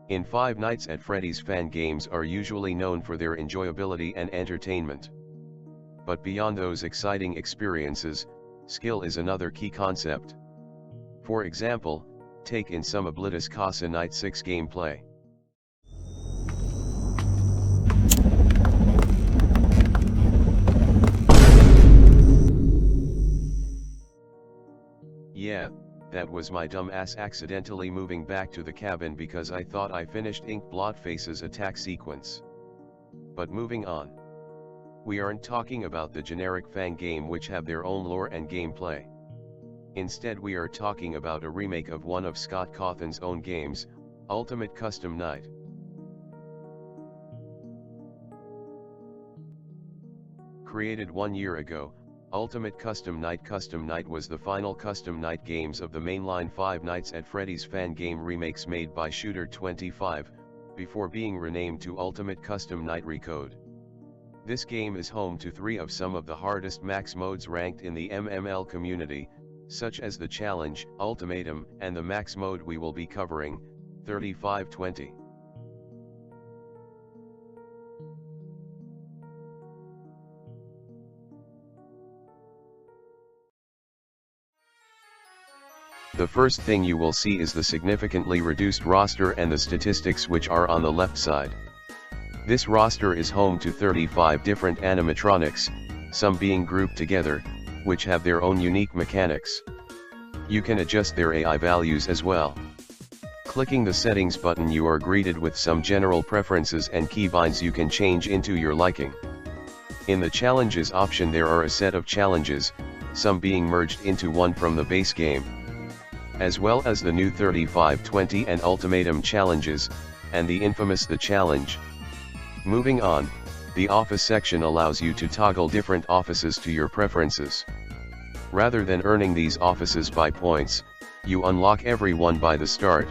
In Five Nights at Freddy's, fan games are usually known for their enjoyability and entertainment. But beyond those exciting experiences, skill is another key concept. For example, take in some Oblivious Casa Night 6 gameplay. Yeah, that was my dumb ass accidentally moving back to the cabin because I thought I finished Ink Blotface's attack sequence. But moving on. We aren't talking about the generic fan game which have their own lore and gameplay. Instead we are talking about a remake of one of Scott Cawthon's own games, Ultimate Custom Night. Created 1 year ago, Ultimate Custom Night was the final custom night games of the mainline Five Nights at Freddy's fan game remakes made by Shooter25, before being renamed to Ultimate Custom Night Recode. This game is home to 3 of some of the hardest max modes ranked in the MML community, such as the Challenge, Ultimatum, and the max mode we will be covering, 3520. The first thing you will see is the significantly reduced roster and the statistics which are on the left side. This roster is home to 35 different animatronics, some being grouped together, which have their own unique mechanics. You can adjust their AI values as well. Clicking the settings button you are greeted with some general preferences and keybinds you can change into your liking. In the challenges option there are a set of challenges, some being merged into one from the base game, as well as the new 3520 and Ultimatum challenges, and the infamous The Challenge. Moving on, the office section allows you to toggle different offices to your preferences. Rather than earning these offices by points, you unlock every one by the start.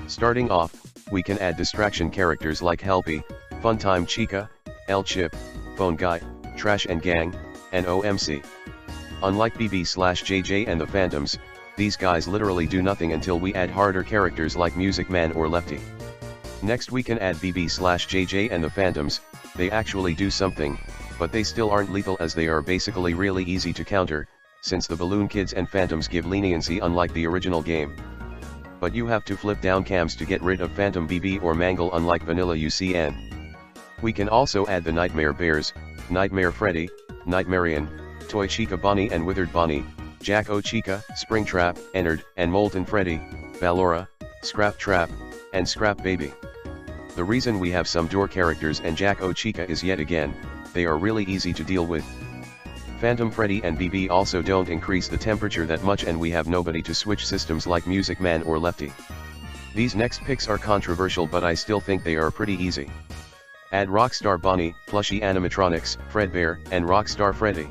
Starting off, we can add distraction characters like Helpy, Funtime Chica, L-Chip, Phone Guy, Trash and Gang, and OMC. Unlike BB/JJ and the Phantoms, these guys literally do nothing until we add harder characters like Music Man or Lefty. Next we can add BB/JJ and the Phantoms, they actually do something, but they still aren't lethal as they are basically really easy to counter, since the Balloon Kids and Phantoms give leniency unlike the original game. But you have to flip down cams to get rid of Phantom BB or Mangle unlike vanilla UCN. We can also add the Nightmare Bears, Nightmare Freddy, Nightmarian, Toy Chica Bonnie and Withered Bonnie, Jack-O Chica, Springtrap, Ennard, and Molten Freddy, Valora, Scrap Trap, and Scrap Baby. The reason we have some door characters and Jack-O Chica is yet again, they are really easy to deal with. Phantom Freddy and BB also don't increase the temperature that much and we have nobody to switch systems like Music Man or Lefty. These next picks are controversial but I still think they are pretty easy. Add Rockstar Bonnie, Plushie Animatronics, Fredbear, and Rockstar Freddy.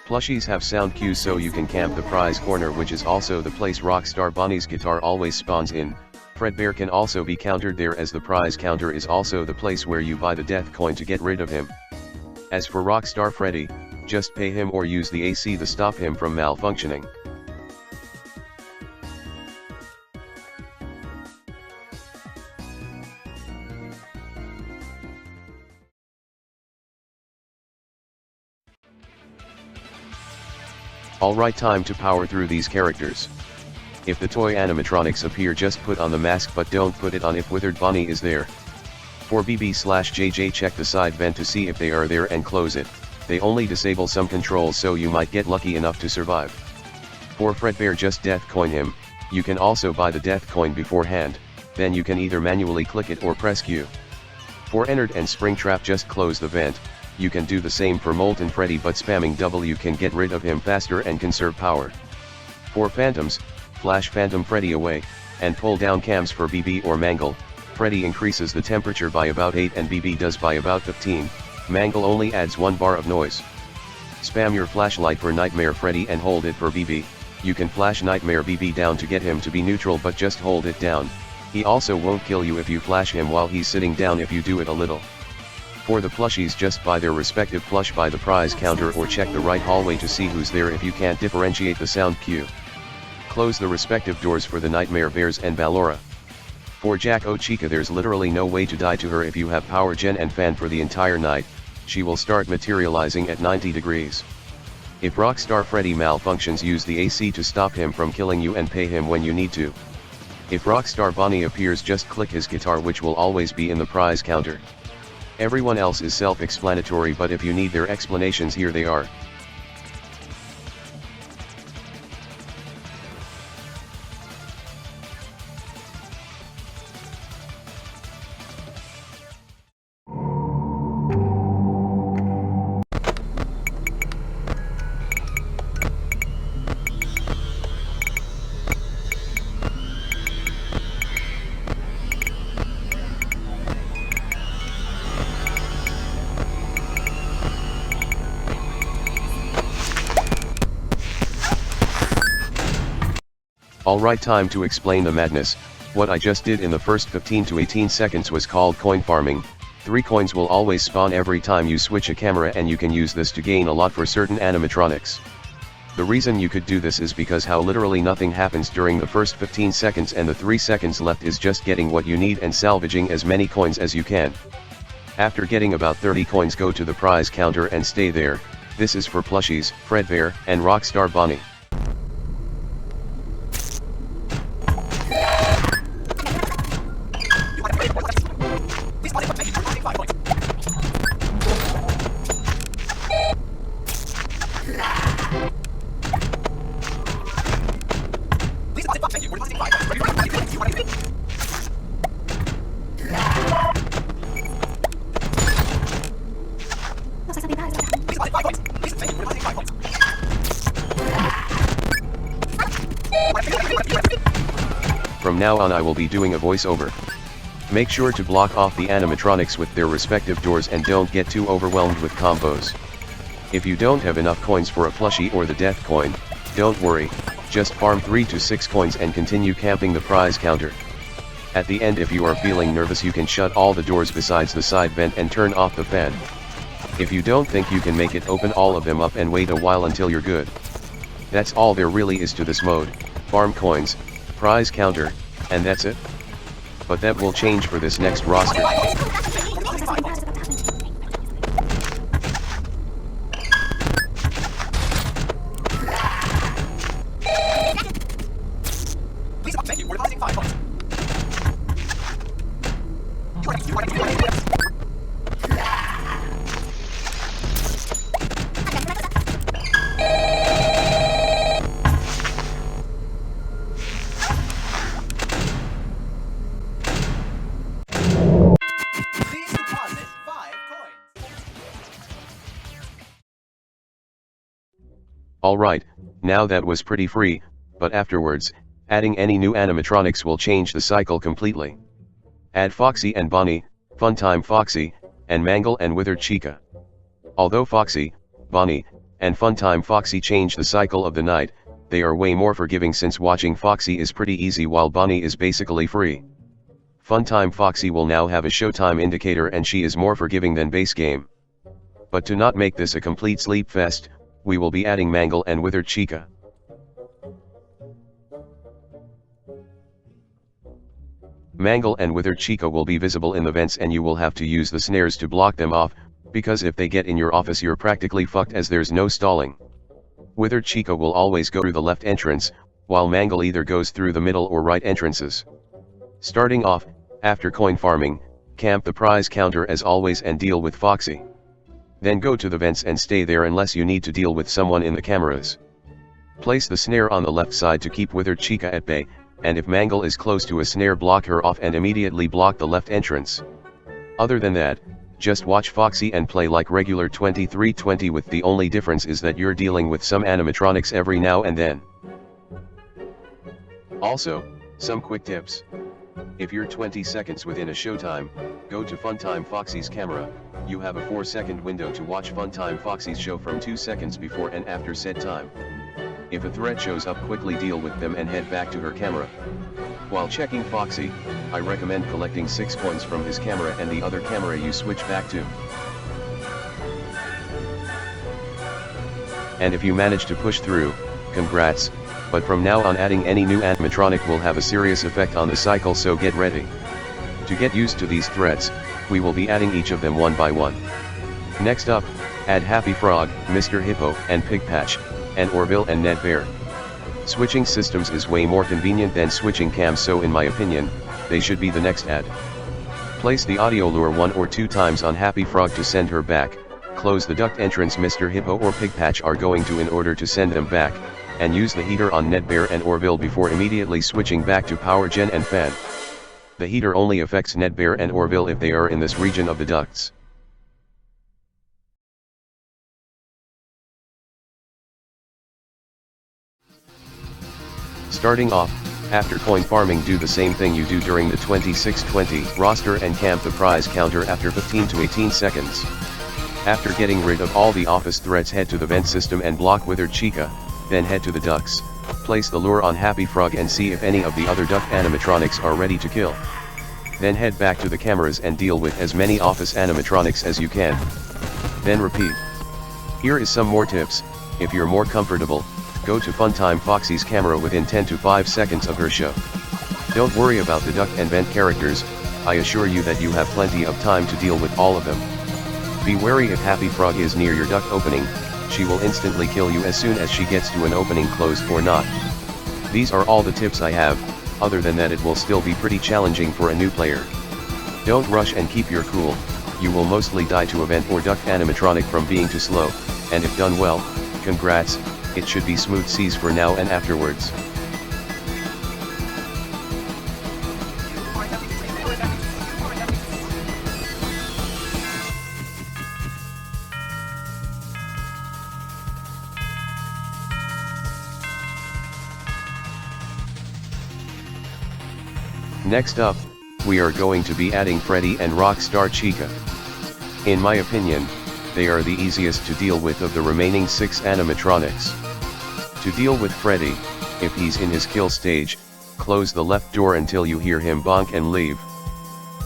Plushies have sound cues so you can camp the prize corner which is also the place Rockstar Bonnie's guitar always spawns in. Fredbear can also be countered there as the prize counter is also the place where you buy the death coin to get rid of him. As for Rockstar Freddy, just pay him or use the AC to stop him from malfunctioning. Alright, time to power through these characters. If the toy animatronics appear just put on the mask but don't put it on if Withered Bonnie is there. For BB/JJ check the side vent to see if they are there and close it, they only disable some controls so you might get lucky enough to survive. For Fredbear just death coin him, you can also buy the death coin beforehand, then you can either manually click it or press Q. For Ennard and Springtrap just close the vent, you can do the same for Molten Freddy but spamming W can get rid of him faster and conserve power. For Phantoms, flash Phantom Freddy away, and pull down cams for BB or Mangle. Freddy increases the temperature by about 8 and BB does by about 15, Mangle only adds 1 bar of noise. Spam your flashlight for Nightmare Freddy and hold it for BB, you can flash Nightmare BB down to get him to be neutral but just hold it down, he also won't kill you if you flash him while he's sitting down if you do it a little. For the plushies, just buy their respective plush by the prize counter or check the right hallway to see who's there if you can't differentiate the sound cue. Close the respective doors for the Nightmare Bears and Ballora. For Jack O Chica, there's literally no way to die to her if you have power gen and fan for the entire night. She will start materializing at 90 degrees. If Rockstar Freddy malfunctions, use the AC to stop him from killing you and pay him when you need to. If Rockstar Bonnie appears, just click his guitar, which will always be in the prize counter. Everyone else is self-explanatory, but if you need their explanations, here they are. Alright, time to explain the madness. What I just did in the first 15 to 18 seconds was called coin farming. 3 coins will always spawn every time you switch a camera, and you can use this to gain a lot for certain animatronics. The reason you could do this is because how literally nothing happens during the first 15 seconds, and the 3 seconds left is just getting what you need and salvaging as many coins as you can. After getting about 30 coins, go to the prize counter and stay there. This is for plushies, Fredbear, and Rockstar Bonnie. From now on I will be doing a voiceover. Make sure to block off the animatronics with their respective doors and don't get too overwhelmed with combos. If you don't have enough coins for a plushie or the death coin, don't worry, just farm 3 to 6 coins and continue camping the prize counter. At the end, if you are feeling nervous, you can shut all the doors besides the side vent and turn off the fan. If you don't think you can make it, open all of them up and wait a while until you're good. That's all there really is to this mode: farm coins, prize counter, and that's it. But that will change for this next roster. Alright, now that was pretty free, but afterwards, adding any new animatronics will change the cycle completely. Add Foxy and Bonnie, Funtime Foxy, and Mangle and Withered Chicha. Although Foxy, Bonnie, and Funtime Foxy change the cycle of the night, they are way more forgiving since watching Foxy is pretty easy while Bonnie is basically free. Funtime Foxy will now have a showtime indicator and she is more forgiving than base game. But to not make this a complete sleep fest, we will be adding Mangle and Withered Chicha. Mangle and Withered Chicha will be visible in the vents and you will have to use the snares to block them off, because if they get in your office you're practically fucked as there's no stalling. Withered Chicha will always go through the left entrance, while Mangle either goes through the middle or right entrances. Starting off, after coin farming, camp the prize counter as always and deal with Foxy. Then go to the vents and stay there unless you need to deal with someone in the cameras. Place the snare on the left side to keep Withered Chicha at bay, and if Mangle is close to a snare, block her off and immediately block the left entrance. Other than that, just watch Foxy and play like regular 2320, with the only difference is that you're dealing with some animatronics every now and then. Also, some quick tips. If you're 20 seconds within a showtime, go to Funtime Foxy's camera. You have a 4-second window to watch Funtime Foxy's show from 2 seconds before and after said time. If a threat shows up, quickly deal with them and head back to her camera. While checking Foxy, I recommend collecting 6 coins from his camera and the other camera you switch back to. And if you manage to push through, congrats, but from now on adding any new animatronic will have a serious effect on the cycle, so get ready. To get used to these threats, we will be adding each of them one by one. Next up, add Happy Frog, Mr. Hippo, and Pig Patch, and Orville and Ned Bear. Switching systems is way more convenient than switching cams, so in my opinion, they should be the next add. Place the audio lure 1 or 2 times on Happy Frog to send her back, close the duct entrance Mr. Hippo or Pig Patch are going to in order to send them back, and use the heater on Ned Bear and Orville before immediately switching back to power gen and fan. The heater only affects Ned Bear and Orville if they are in this region of the ducts. Starting off, after coin farming, do the same thing you do during the 2620 roster and camp the prize counter after 15 to 18 seconds. After getting rid of all the office threats, head to the vent system and block Withered Chicha, then head to the ducts, place the lure on Happy Frog and see if any of the other duct animatronics are ready to kill. Then head back to the cameras and deal with as many office animatronics as you can. Then repeat. Here is some more tips. If you're more comfortable, go to Funtime Foxy's camera within 10 to 5 seconds of her show. Don't worry about the duct and vent characters, I assure you that you have plenty of time to deal with all of them. Be wary if Happy Frog is near your duct opening, she will instantly kill you as soon as she gets to an opening, closed or not. These are all the tips I have, other than that it will still be pretty challenging for a new player. Don't rush and keep your cool, you will mostly die to a vent or duct animatronic from being too slow, and if done well, congrats, it should be smooth seas for now and afterwards. Next up, we are going to be adding Freddy and Rockstar Chica. In my opinion, they are the easiest to deal with of the remaining 6 animatronics. To deal with Freddy, if he's in his kill stage, close the left door until you hear him bonk and leave.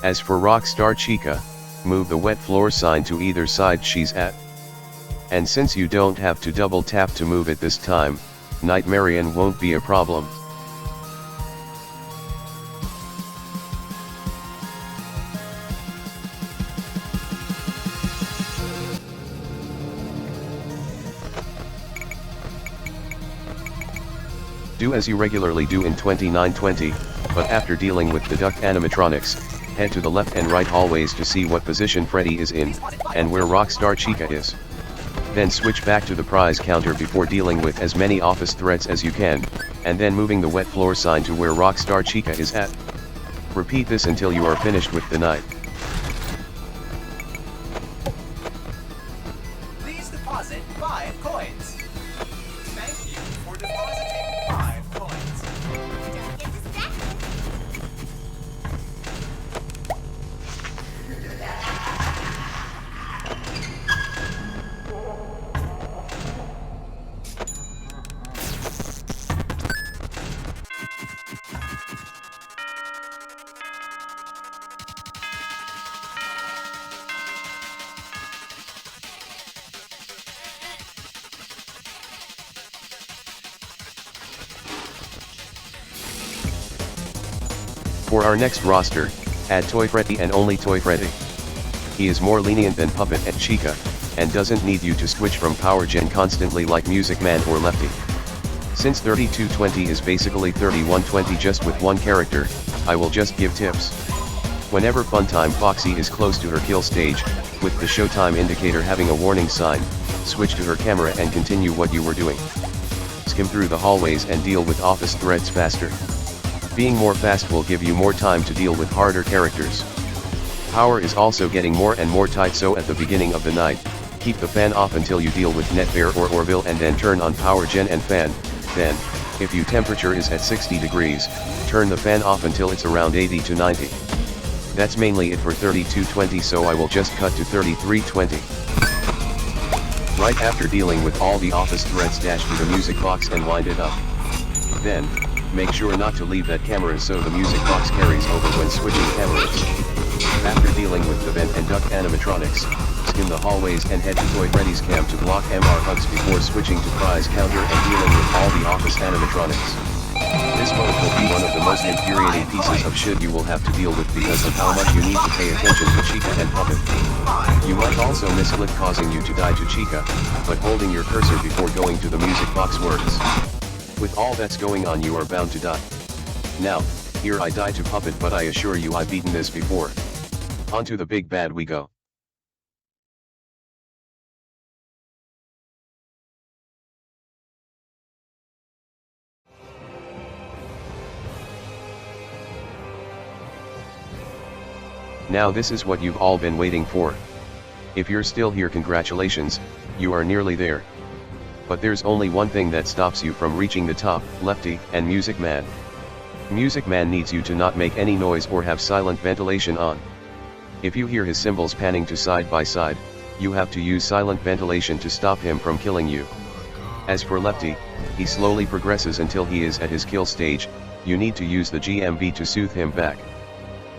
As for Rockstar Chica, move the wet floor sign to either side she's at. And since you don't have to double tap to move it this time, Nightmarian won't be a problem. Do as you regularly do in 2920, but after dealing with the duct animatronics, head to the left and right hallways to see what position Freddy is in, and where Rockstar Chica is. Then switch back to the prize counter before dealing with as many office threats as you can, and then moving the wet floor sign to where Rockstar Chica is at. Repeat this until you are finished with the night. Please deposit 5 coins. Thank you for depositing 5 coins. Don't get distracted. For our next roster, add Toy Freddy and only Toy Freddy. He is more lenient than Puppet and Chica, and doesn't need you to switch from power gen constantly like Music Man or Lefty. Since 3220 is basically 3120 just with one character, I will just give tips. Whenever Funtime Foxy is close to her kill stage, with the showtime indicator having a warning sign, switch to her camera and continue what you were doing. Skim through the hallways and deal with office threats faster. Being more fast will give you more time to deal with harder characters. Power is also getting more and more tight, so at the beginning of the night, keep the fan off until you deal with Ned Bear or Orville and then turn on power gen and fan. Then, if your temperature is at 60 degrees, turn the fan off until it's around 80 to 90. That's mainly it for 3220, so I will just cut to 3320. Right after dealing with all the office threats, dash to the music box and wind it up. Then, make sure not to leave that camera so the music box carries over when switching cameras. After dealing with the vent and duct animatronics, skim the hallways and head to Toy Freddy's camp to block MR hugs before switching to prize counter and dealing with all the office animatronics. This mode will be one of the most infuriating pieces of shit you will have to deal with because of how much you need to pay attention to Chicha and Puppet. You might also misclick causing you to die to Chicha, but holding your cursor before going to the music box works. With all that's going on you are bound to die. Now, here I die to Puppet but I assure you I've beaten this before. On to the big bad we go. Now this is what you've all been waiting for. If you're still here, congratulations, you are nearly there. But there's only one thing that stops you from reaching the top, Lefty and Music Man. Music Man needs you to not make any noise or have silent ventilation on. If you hear his cymbals panning to side by side, you have to use silent ventilation to stop him from killing you. As for Lefty, he slowly progresses until he is at his kill stage. You need to use the GMB to soothe him back.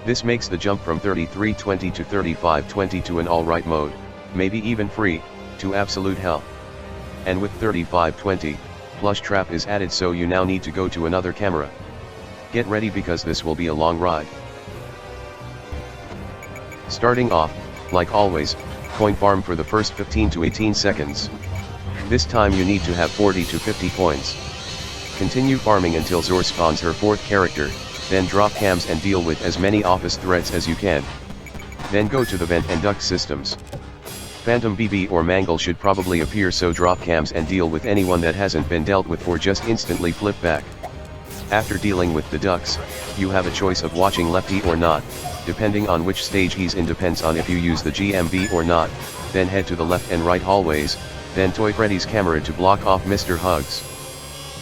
This makes the jump from 3320 to 3520 to an alright mode, maybe even free, to absolute hell. And with 3520, Plush Trap is added, so you now need to go to another camera. Get ready because this will be a long ride. Starting off, like always, coin farm for the first 15 to 18 seconds. This time you need to have 40 to 50 coins. Continue farming until Zor spawns her fourth character, then drop cams and deal with as many office threats as you can. Then go to the vent and duct systems. Phantom BB or Mangle should probably appear, so drop cams and deal with anyone that hasn't been dealt with or just instantly flip back. After dealing with the ducks, you have a choice of watching Lefty or not, depending on which stage he's in depends on if you use the GMB or not. Then head to the left and right hallways, then Toy Freddy's camera to block off Mr. Hugs.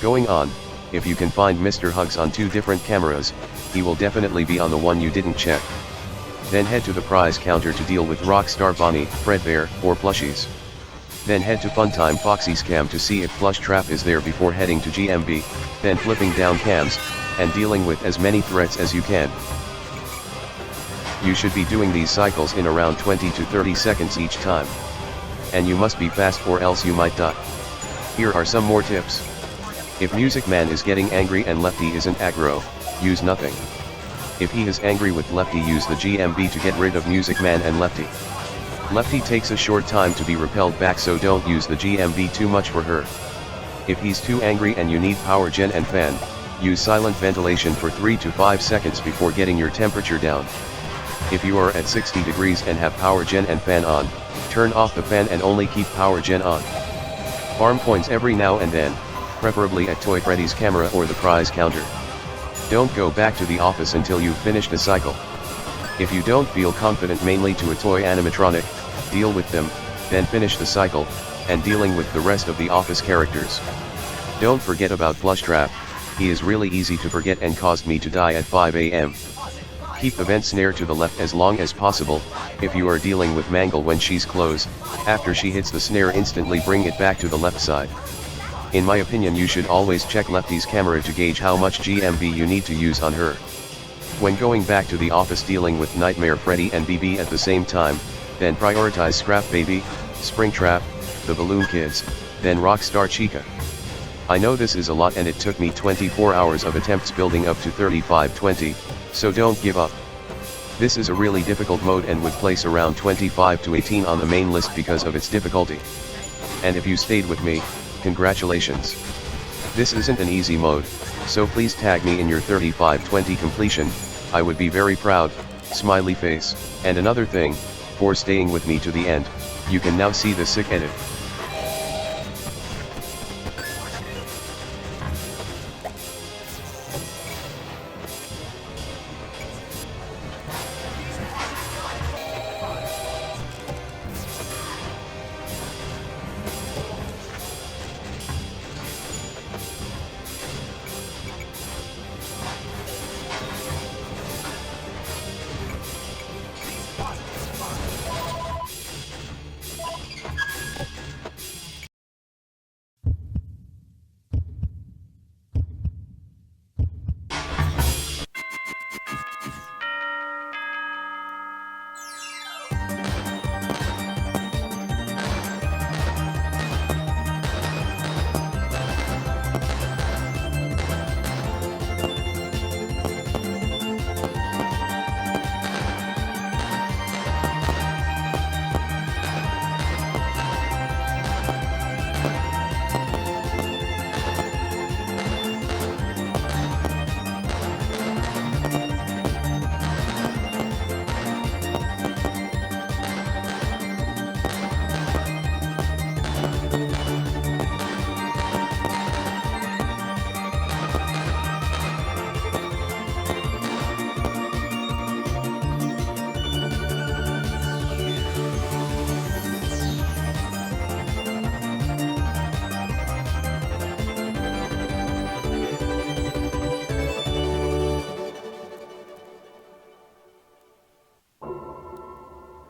Going on, if you can find Mr. Hugs on two different cameras, he will definitely be on the one you didn't check. Then head to the prize counter to deal with Rockstar Bonnie, Fredbear, or plushies. Then head to Funtime Foxy's cam to see if Plush Trap is there before heading to GMB, then flipping down cams, and dealing with as many threats as you can. You should be doing these cycles in around 20 to 30 seconds each time. And you must be fast or else you might die. Here are some more tips. If Music Man is getting angry and Lefty isn't aggro, use nothing. If he is angry with Lefty, use the GMB to get rid of Music Man and Lefty. Lefty takes a short time to be repelled back, so don't use the GMB too much for her. If he's too angry and you need power gen and fan, use silent ventilation for 3 to 5 seconds before getting your temperature down. If you are at 60 degrees and have power gen and fan on, turn off the fan and only keep power gen on. Farm coins every now and then, preferably at Toy Freddy's camera or the prize counter. Don't go back to the office until you've finished a cycle. If you don't feel confident mainly to a toy animatronic, deal with them, then finish the cycle, and dealing with the rest of the office characters. Don't forget about Plush Trap, he is really easy to forget and caused me to die at 5 AM. Keep the vent snare to the left as long as possible. If you are dealing with Mangle when she's close, after she hits the snare instantly bring it back to the left side. In my opinion, you should always check Lefty's camera to gauge how much GMB you need to use on her. When going back to the office dealing with Nightmare Freddy and BB at the same time, then prioritize Scrap Baby, Springtrap, the Balloon Kids, then Rockstar Chica. I know this is a lot and it took me 24 hours of attempts building up to 3520, so don't give up. This is a really difficult mode and would place around 25 to 18 on the main list because of its difficulty. And if you stayed with me, congratulations. This isn't an easy mode, so please tag me in your 3520 completion, I would be very proud, smiley face. And another thing, for staying with me to the end, you can now see the sick edit.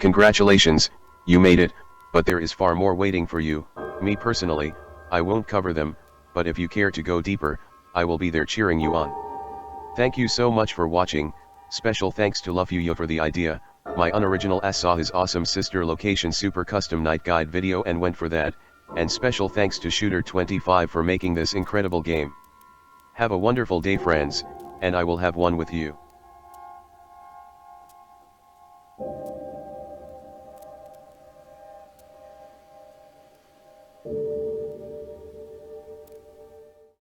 Congratulations, you made it, but there is far more waiting for you. Me personally, I won't cover them, but if you care to go deeper, I will be there cheering you on. Thank you so much for watching. Special thanks to Luffy for the idea. My unoriginal ass saw his awesome sister location super custom night guide video and went for that, and special thanks to Shooter25 for making this incredible game. Have a wonderful day friends, and I will have one with you.